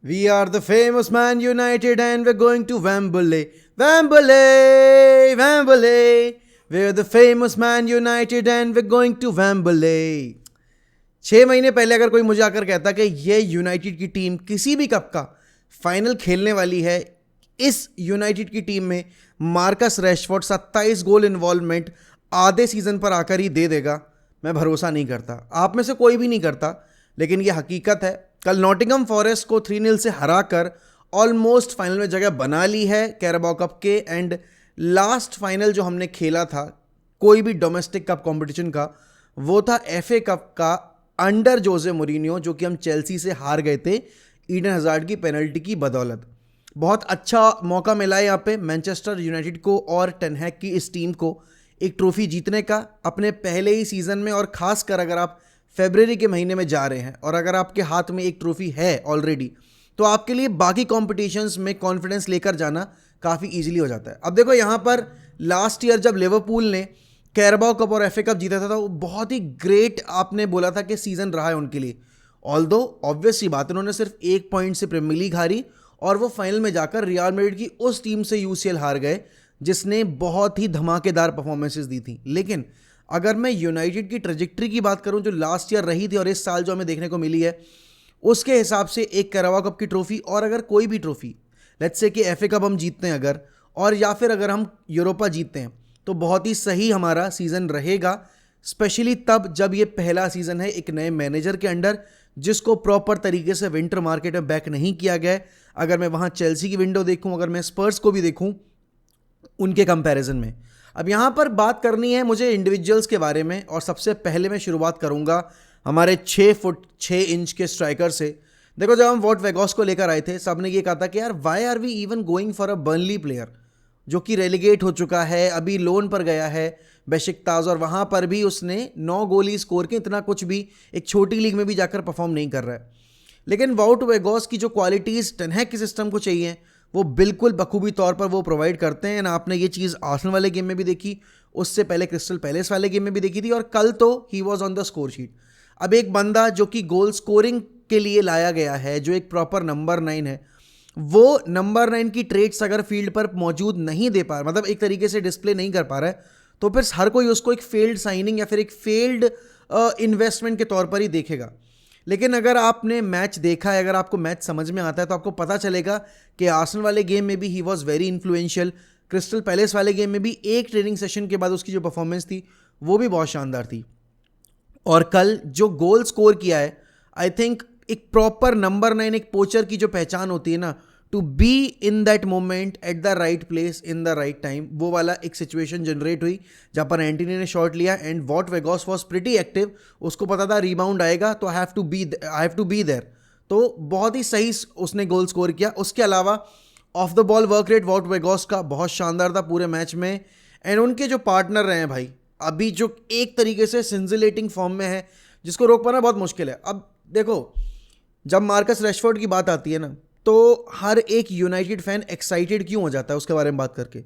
We are the famous Man United and we're going to Wembley. Wembley, Wembley. We're the famous Man United and we're going to Wembley. 6 महीने पहले अगर कोई मुझे आकर कहता कि ये यूनाइटेड की टीम किसी भी कप का फाइनल खेलने वाली है, इस यूनाइटेड की टीम में मार्कस रैशफोर्ड 27 गोल इन्वॉल्वमेंट आधे सीजन पर आकर ही दे देगा, मैं भरोसा नहीं करता। आप में से कोई भी नहीं करता, लेकिन ये हकीकत है। कल नॉटिंघम फॉरेस्ट को 3-0 से हराकर ऑलमोस्ट फाइनल में जगह बना ली है कैराबाओ कप के। एंड लास्ट फाइनल जो हमने खेला था कोई भी डोमेस्टिक कप कंपटीशन का, वो था एफए कप का अंडर जोसे मोरिनियो, जो कि हम चेल्सी से हार गए थे ईडन हजार्ड की पेनल्टी की बदौलत। बहुत अच्छा मौका मिला है यहाँ पे मैनचेस्टर यूनाइटेड को और टेन हैग की इस टीम को एक ट्रॉफी जीतने का अपने पहले ही सीजन में। और खासकर अगर आप फरवरी के महीने में जा रहे हैं और अगर आपके हाथ में एक ट्रॉफी है ऑलरेडी, तो आपके लिए बाकी कॉम्पिटिशन्स में कॉन्फिडेंस लेकर जाना काफ़ी ईजिली हो जाता है। अब देखो यहाँ पर लास्ट ईयर जब लिवरपूल ने कैराबाओ कप और एफए कप जीता था, तो वो बहुत ही ग्रेट आपने बोला था कि सीजन रहा है उनके लिए। ऑल्दो ऑब्वियस सी बात, उन्होंने सिर्फ 1 पॉइंट से प्रीमियर लीग हारी और वो फाइनल में जाकर रियल मैड्रिड की उस टीम से यूसीएल हार गए जिसने बहुत ही धमाकेदार परफॉर्मेंसेस दी थी। लेकिन अगर मैं यूनाइटेड की ट्रेजेक्ट्री की बात करूं जो लास्ट ईयर रही थी और इस साल जो हमें देखने को मिली है, उसके हिसाब से एक कैराबाओ कप की ट्रॉफी और अगर कोई भी ट्रॉफी, लेट्स से कि एफए कप हम जीतते हैं अगर, और या फिर अगर हम यूरोपा जीतते हैं, तो बहुत ही सही हमारा सीज़न रहेगा। स्पेशली तब जब ये पहला सीज़न है एक नए मैनेजर के अंडर, जिसको प्रॉपर तरीके से विंटर मार्केट में बैक नहीं किया गया है। अगर मैं वहाँ चेल्सी की विंडो देखूँ, अगर मैं स्पर्स को भी देखूँ उनके कंपैरिजन में। अब यहाँ पर बात करनी है मुझे इंडिविजुअल्स के बारे में, और सबसे पहले मैं शुरुआत करूँगा हमारे 6 फुट 6 इंच के स्ट्राइकर से। देखो, जब हम वॉट वेगोस को लेकर आए थे, सबने ये कहा था कि यार why are we even going for a Burnley player जो कि रेलीगेट हो चुका है, अभी लोन पर गया है बेशिकताज, और वहाँ पर भी उसने 9 गोल ही स्कोर के, इतना कुछ भी एक छोटी लीग में भी जाकर परफॉर्म नहीं कर रहा है। लेकिन वॉट वेगोस की जो क्वालिटीज़ टेन हैग के सिस्टम को चाहिए वो बिल्कुल बखूबी तौर पर वो प्रोवाइड करते हैं। ना आपने ये चीज़ आर्सेनल वाले गेम में भी देखी, उससे पहले क्रिस्टल पैलेस वाले गेम में भी देखी थी, और कल तो he was on the score sheet. अब एक बंदा जो कि गोल स्कोरिंग के लिए लाया गया है, जो एक प्रॉपर नंबर 9 है, वो नंबर 9 की ट्रेड्स अगर फील्ड पर मौजूद नहीं दे पा रहा, मतलब एक तरीके से डिस्प्ले नहीं कर पा रहा है, तो फिर हर कोई उसको एक फेल्ड साइनिंग या फिर एक फेल्ड इन्वेस्टमेंट के तौर पर ही देखेगा। लेकिन अगर आपने मैच देखा है, अगर आपको मैच समझ में आता है, तो आपको पता चलेगा कि आर्सेनल वाले गेम में भी he was very influential. Crystal palace वाले गेम में भी एक ट्रेनिंग सेशन के बाद उसकी जो परफॉर्मेंस थी वो भी बहुत शानदार थी। और कल जो गोल स्कोर किया है, आई थिंक एक प्रॉपर नंबर 9 एक पोचर की जो पहचान होती है ना, to be in that moment at the right place in the right time, वो वाला एक सिचुएशन जनरेट हुई जहाँ पर एंटनी ने शॉट लिया एंड वॉट वेगोस वॉज प्रिटी एक्टिव। उसको पता था रिबाउंड आएगा तो I have to be there, तो बहुत ही सही उसने गोल स्कोर किया। उसके अलावा off the ball work rate Wout वेगोस का बहुत शानदार था पूरे मैच में। एंड उनके जो पार्टनर रहे हैं भाई, अभी जो एक तरीके से सिंजिलेटिंग फॉर्म में है, जिसको रोक पाना बहुत मुश्किल है। अब देखो, जब मार्कस रैशफोर्ड की बात आती है ना, तो हर एक यूनाइटेड फैन एक्साइटेड क्यों हो जाता है उसके बारे में बात करके,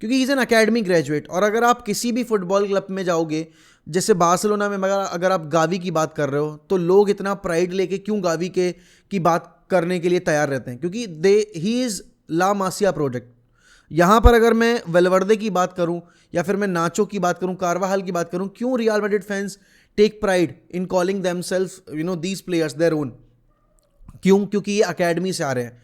क्योंकि इज़ एन अकेडमी ग्रेजुएट। और अगर आप किसी भी फुटबॉल क्लब में जाओगे, जैसे बार्सिलोना में अगर आप गावी की बात कर रहे हो, तो लोग इतना प्राइड लेके क्यों गावी की बात करने के लिए तैयार रहते हैं, क्योंकि ही इज़ ला मासिया प्रोजेक्ट। यहाँ पर अगर मैं वेलवर्दे की बात करूँ या फिर मैं नाचो की बात करूँ, कारवाहाल की बात करूँ, क्यों Real Madrid fans take pride in calling themselves these players their own? क्योंकि ये अकेडमी से आ रहे हैं।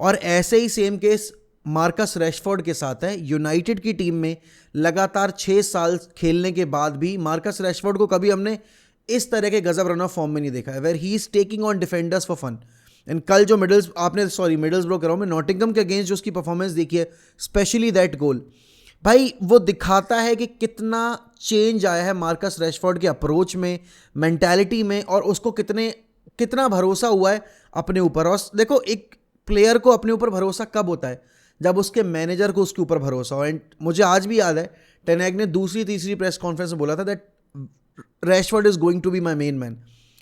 और ऐसे ही सेम केस मार्कस रैशफोर्ड के साथ है। यूनाइटेड की टीम में लगातार 6 साल खेलने के बाद भी मार्कस रैशफोर्ड को कभी हमने इस तरह के गजब रन ऑफ फॉर्म में नहीं देखा है, where he is taking on defenders for fun. And कल जो मिडल्सब्रो कर रहा हूँ मैं, नॉटिंघम के अगेंस्ट जो उसकी परफॉर्मेंस देखी है, स्पेशली दैट गोल, भाई वो दिखाता है कि कितना चेंज आया है मार्कस रैशफोर्ड के अप्रोच में, मेंटालिटी में, और उसको कितना भरोसा हुआ है अपने ऊपर। और देखो, एक प्लेयर को अपने ऊपर भरोसा कब होता है? जब उसके मैनेजर को उसके ऊपर भरोसा हो। एंड मुझे आज भी याद है टेन हैग ने दूसरी तीसरी प्रेस कॉन्फ्रेंस में बोला था that Rashford is going to be my main man,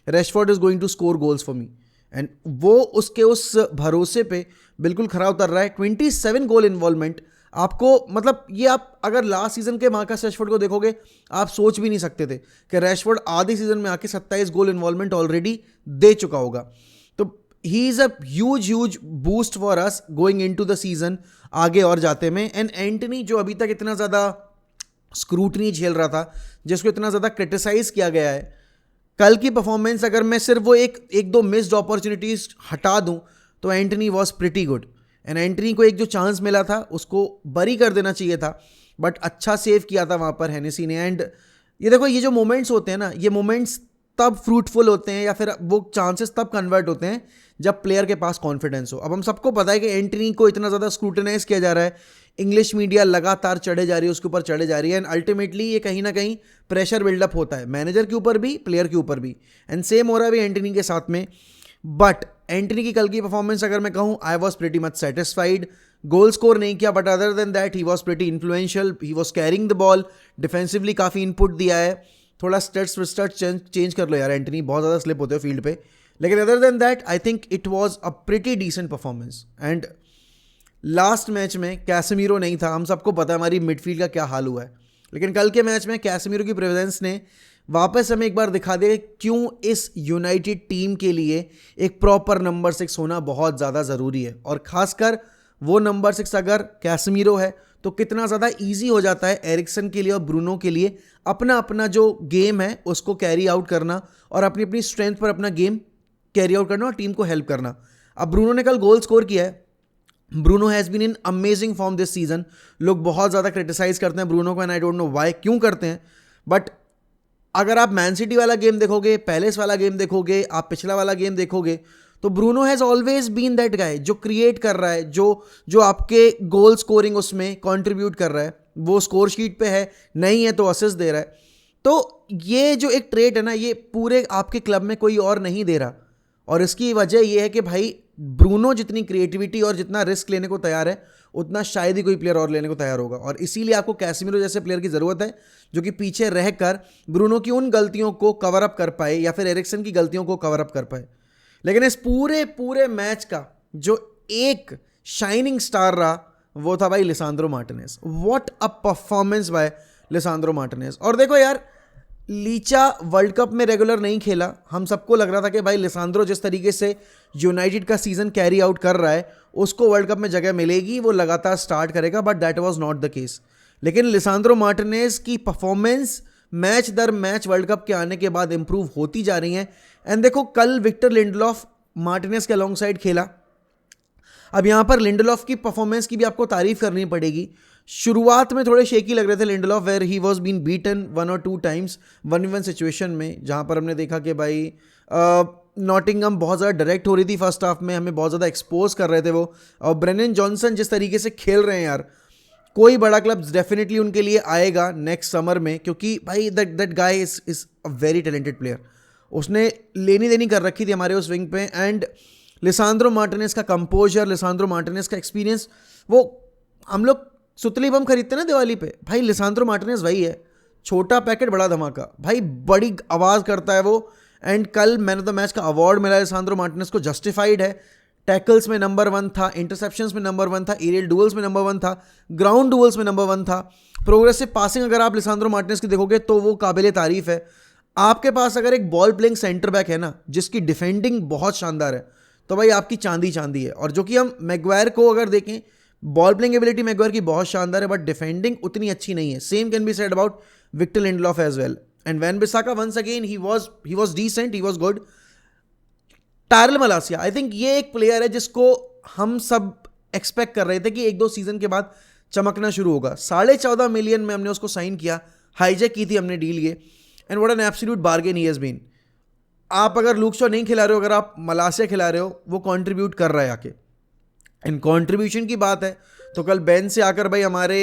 Rashford is going to score goals for me. And वो उसके उस भरोसे पे बिल्कुल खरा उतर रहा है। 27 गोल इन्वॉल्वमेंट, आपको मतलब ये आप अगर लास्ट सीजन के मार्कस रैशफोर्ड को देखोगे, आप सोच भी नहीं सकते थे कि रैशफोर्ड आधे सीजन में आके 27 गोल इन्वॉल्वमेंट ऑलरेडी दे चुका होगा। तो he is a huge boost for us going into the season आगे और जाते में. एंड एंटनी जो अभी तक इतना ज़्यादा स्क्रूटनी झेल रहा था, जिसको इतना ज़्यादा क्रिटिसाइज किया गया है, कल की परफॉर्मेंस अगर मैं सिर्फ वो एक दो मिस्ड अपॉर्चुनिटीज हटा दूं तो Antony was pretty good. And Antony को एक जो चांस मिला था उसको बरी कर देना चाहिए था, बट अच्छा सेव किया था वहाँ पर हेनेसी ने. एंड ये देखो, ये जो मोमेंट्स होते हैं ना, ये मोमेंट्स तब फ्रूटफुल होते हैं या फिर वो चांसेस तब कन्वर्ट होते हैं जब प्लेयर के पास कॉन्फिडेंस हो. अब हम सबको पता है कि एंटनी को इतना ज़्यादा स्क्रूटनाइज किया जा रहा है, इंग्लिश मीडिया लगातार चढ़े जा रही है, उसके ऊपर चढ़े जा रही है. एंड अल्टीमेटली ये कहीं ना कहीं प्रेशर बिल्डअप होता है मैनेजर के ऊपर भी, प्लेयर के ऊपर भी. एंड सेम हो रहा है भी एंटनी के साथ में. बट एंटनी की कल की परफॉर्मेंस अगर मैं कहूँ, I was pretty much satisfied. Goal score नहीं किया, but other than that he was pretty influential. He was carrying the ball, defensively काफ़ी इनपुट दिया है. थोड़ा स्टट्स चेंज कर लो यार एंटनी, बहुत ज़्यादा स्लिप होते हो फील्ड पे. लेकिन other than that I think it was a pretty decent performance. And last match में कैसेमीरो नहीं था, हम सबको पता है हमारी मिडफील्ड का क्या हाल हुआ है. लेकिन कल के मैच में कैसेमीरो की प्रेजेंस ने वापस हमें एक बार दिखा दिया कि क्यों इस यूनाइटेड टीम के लिए एक प्रॉपर नंबर 6 होना बहुत ज़्यादा ज़रूरी है. और ख़ासकर वो नंबर 6 अगर कैसेमीरो है तो कितना ज़्यादा ईजी हो जाता है एरिक्सन के लिए और ब्रूनो के लिए अपना अपना जो गेम है उसको कैरी आउट करना और अपनी अपनी स्ट्रेंथ पर अपना गेम कैरी आउट करना और टीम को हेल्प करना. अब ब्रूनो ने कल गोल स्कोर किया है. Bruno has been in amazing form this season. लोग बहुत ज़्यादा क्रिटिसाइज करते हैं ब्रूनो को, and I don't know why, क्यों करते हैं. बट अगर आप मैन सिटी वाला गेम देखोगे, पैलेस वाला गेम देखोगे, आप पिछला वाला गेम देखोगे, तो Bruno has always been that guy जो क्रिएट कर रहा है, जो आपके गोल स्कोरिंग उसमें कंट्रीब्यूट कर रहा है. वो स्कोर शीट पे है, नहीं है तो असिस्ट दे रहा है. तो ये जो एक ट्रेट है ना, ये पूरे आपके क्लब में कोई और नहीं दे रहा. और इसकी वजह ये है कि भाई ब्रूनो जितनी क्रिएटिविटी और जितना रिस्क लेने को तैयार है, उतना शायद ही कोई प्लेयर और लेने को तैयार होगा. और इसीलिए आपको कैसेमीरो जैसे प्लेयर की ज़रूरत है जो कि पीछे रहकर ब्रूनो की उन गलतियों को कवर अप कर पाए या फिर एरिक्सन की गलतियों को कवर अप कर पाए. लेकिन इस पूरे मैच का जो एक शाइनिंग स्टार रहा वो था भाई लिसांद्रो Martinez. What a performance by लिसांद्रो Martinez. और देखो यार, लीचा वर्ल्ड कप में रेगुलर नहीं खेला. हम सबको लग रहा था कि भाई लिसांद्रो जिस तरीके से यूनाइटेड का सीजन कैरी आउट कर रहा है उसको वर्ल्ड कप में जगह मिलेगी, वो लगातार स्टार्ट करेगा, but that was not the case. लेकिन लिसांद्रो मार्टिनेज की परफॉर्मेंस मैच दर मैच वर्ल्ड कप के आने के बाद इंप्रूव होती जा रही है. एंड देखो, कल विक्टर लिंडलॉफ मार्टिनेज के अलॉन्ग साइड खेला. अब यहाँ पर लिंडलॉफ की परफॉर्मेंस की भी आपको तारीफ करनी पड़ेगी. शुरुआत में थोड़े शेकी लग रहे थे Lindelof, where he was been beaten 1 और 2 टाइम्स 1v1 सिचुएशन में, जहाँ पर हमने देखा कि भाई नॉटिंघम बहुत ज़्यादा डायरेक्ट हो रही थी फर्स्ट हाफ में, हमें बहुत ज़्यादा एक्सपोज कर रहे थे वो. और ब्रेनन जॉनसन जिस तरीके से खेल रहे हैं यार, कोई बड़ा क्लब डेफिनेटली उनके लिए आएगा नेक्स्ट समर में, क्योंकि भाई that guy is a very talented player. उसने लेनी देनी कर रखी थी हमारे उस विंग पे. एंड लिसांद्रो मार्टिनेज का कंपोजर, लिसांद्रो मार्टिनेज का एक्सपीरियंस, वो हम लोग सुतली बम खरीदते ना दिवाली पे, भाई लिसांद्रो मार्टिनेज वही है. छोटा पैकेट बड़ा धमाका, भाई बड़ी आवाज़ करता है वो. एंड कल मैन ऑफ द मैच का अवार्ड मिला लिसांद्रो मार्टिनेज को, जस्टिफाइड है. टैकल्स में नंबर 1 था, इंटरसेप्शंस में नंबर 1 था, एरियल डुअल्स में नंबर 1 था, ग्राउंड डुअल्स में नंबर 1 था. प्रोग्रेसिव पासिंग अगर आप लिसांद्रो मार्टिनेज की देखोगे तो वो काबिल तारीफ है. आपके पास अगर एक बॉल प्लेइंग सेंटर बैक है ना जिसकी डिफेंडिंग बहुत शानदार है, तो भाई आपकी चांदी चांदी है. और जो कि हम मैगवायर को अगर देखें, बॉल प्लेइंग एबिलिटी मैगवायर की बहुत शानदार है, बट डिफेंडिंग उतनी अच्छी नहीं है. Same can be said about Victor Lindelof as well. And Wan Bissaka once again he was decent, he was good. Tyrell Malacia, I think ये एक प्लेयर है जिसको हम सब एक्सपेक्ट कर रहे थे कि 1-2 सीजन के बाद चमकना शुरू होगा. 14.5 मिलियन में हमने उसको साइन किया, हाईजैक की थी हमने डील ये. And what an absolute bargain he has been. आप अगर लूक शॉ नहीं खिला रहे हो, अगर आप मलासिया खिला रहे हो, वो कंट्रीब्यूट कर रहा है आके. इन कंट्रीब्यूशन की बात है तो कल बेंच से आकर भाई हमारे,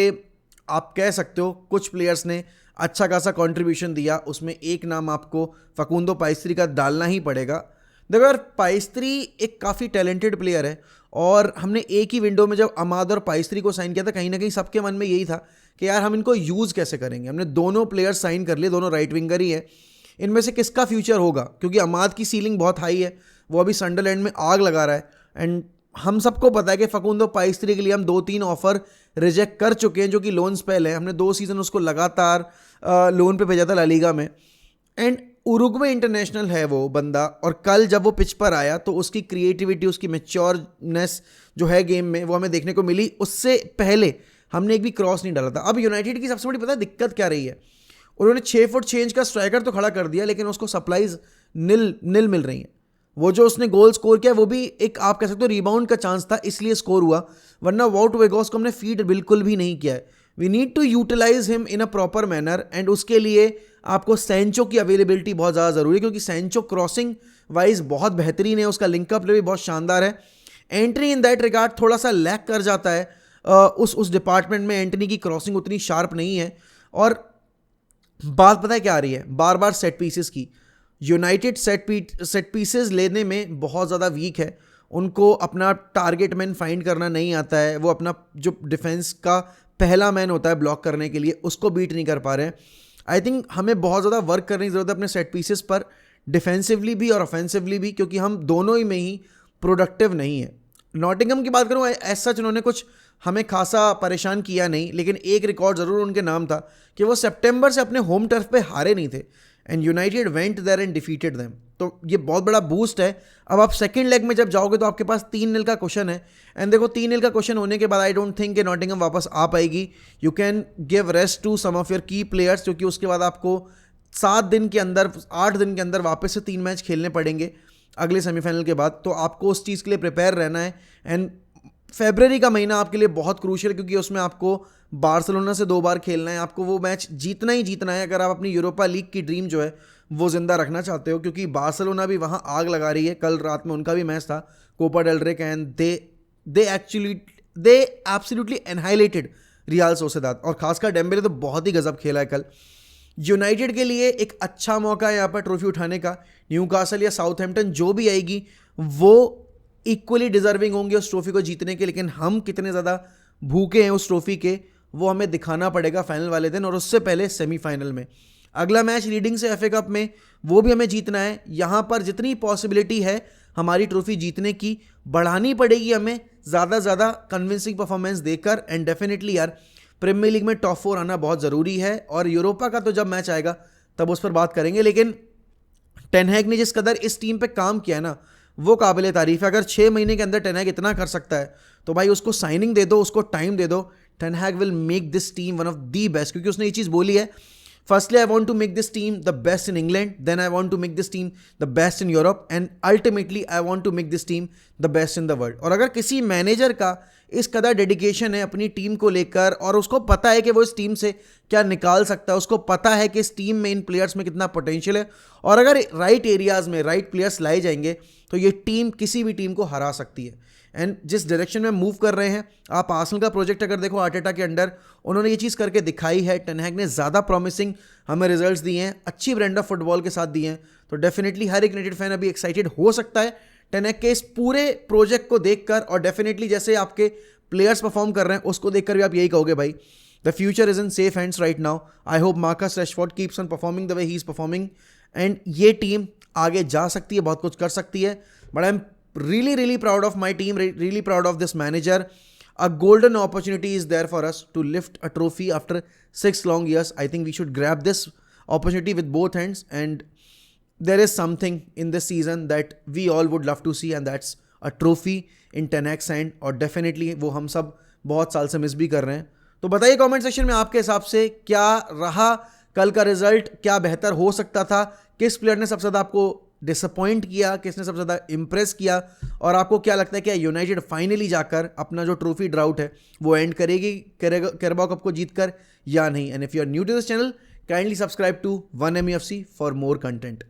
आप कह सकते हो कुछ प्लेयर्स ने अच्छा खासा कंट्रीब्यूशन दिया. उसमें एक नाम आपको फकुंदो पाइस्त्री का डालना ही पड़ेगा. देखो यार, पाइस्त्री एक काफ़ी टैलेंटेड प्लेयर है, और हमने एक ही विंडो में जब अमाद और पाइस्त्री को साइन किया था, कहीं ना कहीं सबके मन में यही था कि यार हम इनको यूज़ कैसे करेंगे. हमने दोनों प्लेयर्स साइन कर लिए, दोनों राइट विंगर ही है. इनमें से किसका फ्यूचर होगा, क्योंकि अमाद की सीलिंग बहुत हाई है, वो अभी संडरलैंड में आग लगा रहा है. एंड हम सबको पता है कि फकुंदो पाइस्त्री के लिए हम 2-3 ऑफर रिजेक्ट कर चुके हैं जो कि लोन स्पेल है. हमने 2 सीज़न उसको लगातार लोन पे भेजा था ला लीगा में. एंड उरुग्वे इंटरनेशनल है वो बंदा, और कल जब वो पिच पर आया तो उसकी क्रिएटिविटी, उसकी मैच्योरनेस जो है गेम में, वो हमें देखने को मिली। उससे पहले हमने एक भी क्रॉस नहीं डाला था। अब यूनाइटेड की सबसे बड़ी पता है दिक्कत क्या रही है, उन्होंने 6 फुट चेंज का स्ट्राइकर तो खड़ा कर दिया, लेकिन उसको सप्लाईज नील मिल रही हैं। वो जो उसने गोल स्कोर किया वो भी एक आप कह सकते हो रिबाउंड का चांस था, इसलिए स्कोर हुआ, वरना वाउट वेगोस को हमने फीड बिल्कुल भी नहीं किया है। We need to utilize him in a proper manner, and उसके लिए आपको सैंचो की अवेलेबिलिटी बहुत ज़्यादा ज़रूरी है, क्योंकि सैंचो क्रॉसिंग वाइज बहुत बेहतरीन है, उसका लिंकअप प्ले भी बहुत शानदार है। एंट्री इन दैट रिगार्ड थोड़ा सा लैक कर जाता है, उस डिपार्टमेंट में एंटनी की क्रॉसिंग उतनी शार्प नहीं है। और बात पता है क्या आ रही है, बार बार सेट पीसेस की। यूनाइटेड सेट पीसेस लेने में बहुत ज़्यादा वीक है, उनको अपना टारगेट मैन फाइंड करना नहीं आता है, वो अपना जो डिफेंस का पहला मैन होता है ब्लॉक करने के लिए, उसको बीट नहीं कर पा रहे हैं। आई थिंक हमें बहुत ज़्यादा वर्क करने की ज़रूरत है अपने सेट पीसेस पर, डिफेंसिवली भी और ऑफेंसिवली भी, क्योंकि हम दोनों ही में ही प्रोडक्टिव नहीं है। नॉटिंघम की बात करूँ, एज सच उन्होंने कुछ हमें खासा परेशान किया नहीं, लेकिन एक रिकॉर्ड ज़रूर उनके नाम था कि वो सितंबर से अपने होम टर्फ पे हारे नहीं थे, and United went there and defeated them. तो ये बहुत बड़ा बूस्ट है। अब आप सेकंड लेग में जब जाओगे तो आपके पास 3-0 का क्वेश्चन है, एंड देखो 3-0 का क्वेश्चन होने के बाद आई डोंट थिंक कि नॉटिंघम वापस आ पाएगी। You can give rest to some of your key players, क्योंकि उसके बाद आपको 7 दिन के अंदर 8 दिन के अंदर वापस से 3 मैच खेलने पड़ेंगे अगले सेमीफाइनल के बाद। तो आपको उस चीज़ के लिए प्रिपेयर रहना है, एंड फरवरी का महीना आपके लिए बहुत क्रूशियल, क्योंकि उसमें आपको बार्सिलोना से 2 बार खेलना है, आपको वो मैच जीतना ही जीतना है अगर आप अपनी यूरोपा लीग की ड्रीम जो है वो जिंदा रखना चाहते हो, क्योंकि बार्सिलोना भी वहाँ आग लगा रही है। कल रात में उनका भी मैच था कोपा डेल रे का, and they absolutely annihilated Real Sociedad, और खासकर डेम्बेले तो बहुत ही गजब खेला है कल। यूनाइटेड के लिए एक अच्छा मौका है यहाँ पर ट्रॉफी उठाने का। न्यूकासल या साउथहैम्पटन जो भी आएगी वो इक्वली डिजर्विंग होंगे उस ट्रॉफी को जीतने के, लेकिन हम कितने ज़्यादा भूखे हैं उस ट्रॉफी के वो हमें दिखाना पड़ेगा फाइनल वाले दिन, और उससे पहले सेमीफाइनल में। अगला मैच रीडिंग से एफए कप में, वो भी हमें जीतना है। यहाँ पर जितनी पॉसिबिलिटी है हमारी ट्रॉफी जीतने की बढ़ानी पड़ेगी हमें, ज़्यादा ज़्यादा कन्विंसिंग परफॉर्मेंस देकर, एंड डेफिनेटली यार प्रीमियर लीग में टॉप 4 आना बहुत ज़रूरी है। और यूरोपा का तो जब मैच आएगा तब उस पर बात करेंगे, लेकिन टेन हैग ने जिस कदर इस टीम पे काम किया ना वो काबिल तारीफ है। अगर 6 महीने के अंदर टेन हैग इतना कर सकता है तो भाई उसको साइनिंग दे दो, उसको टाइम दे दो। Ten Hag will make this team one of the best, क्योंकि उसने ये चीज़ बोली है, firstly I want to make this team the best in England, then I want to make this team the best in Europe, and ultimately I want to make this team the best in the world. और अगर किसी manager का इस कदर dedication है अपनी team को लेकर, और उसको पता है कि वो इस टीम से क्या निकाल सकता है, उसको पता है कि इस टीम में इन प्लेयर्स में कितना पोटेंशियल है, और अगर राइट एरियाज़ में राइट प्लेयर्स लाए जाएंगे तो ये टीम किसी भी टीम को हरा सकती है। एंड जिस डायरेक्शन में मूव कर रहे हैं, आप आर्सेनल का प्रोजेक्ट अगर देखो आर्टेटा के अंडर, उन्होंने ये चीज़ करके दिखाई है। टेन हैग ने ज़्यादा प्रॉमिसिंग हमें रिजल्ट्स दिए हैं, अच्छी ब्रांड ऑफ फुटबॉल के साथ दिए हैं, तो डेफिनेटली हर एक यूनाइटेड फैन अभी एक्साइटेड हो सकता है टेन हैग के इस पूरे प्रोजेक्ट को देखकर, और डेफिनेटली जैसे आपके प्लेयर्स परफॉर्म कर रहे हैं उसको देखकर भी आप यही कहोगे भाई the future is in safe hands right now. I hope Marcus Rashford keeps on performing the way he is performing, and ये टीम आगे जा सकती है, बहुत कुछ कर सकती है। But I am really proud of my team, really proud of this manager. A golden opportunity is there for us to lift a trophy after 6 long years. I think we should grab this opportunity with both hands, and there is something in this season that we all would love to see, and that's a trophy in 10x hand, और definitely वो हम सब बहुत साल से miss भी कर रहे हैं। तो बताइए कमेंट सेक्शन में आपके हिसाब से क्या रहा कल का रिजल्ट, क्या बेहतर हो सकता था, किस प्लेयर ने सबसे ज़्यादा आपको डिसअपॉइंट किया, किसने सबसे ज़्यादा इंप्रेस किया, और आपको क्या लगता है कि यूनाइटेड फाइनली जाकर अपना जो ट्रॉफी ड्राउट है वो एंड करेगी कैराबाओ कप को जीतकर या नहीं। And if you are new to this channel, kindly subscribe to 1MEFC for more content.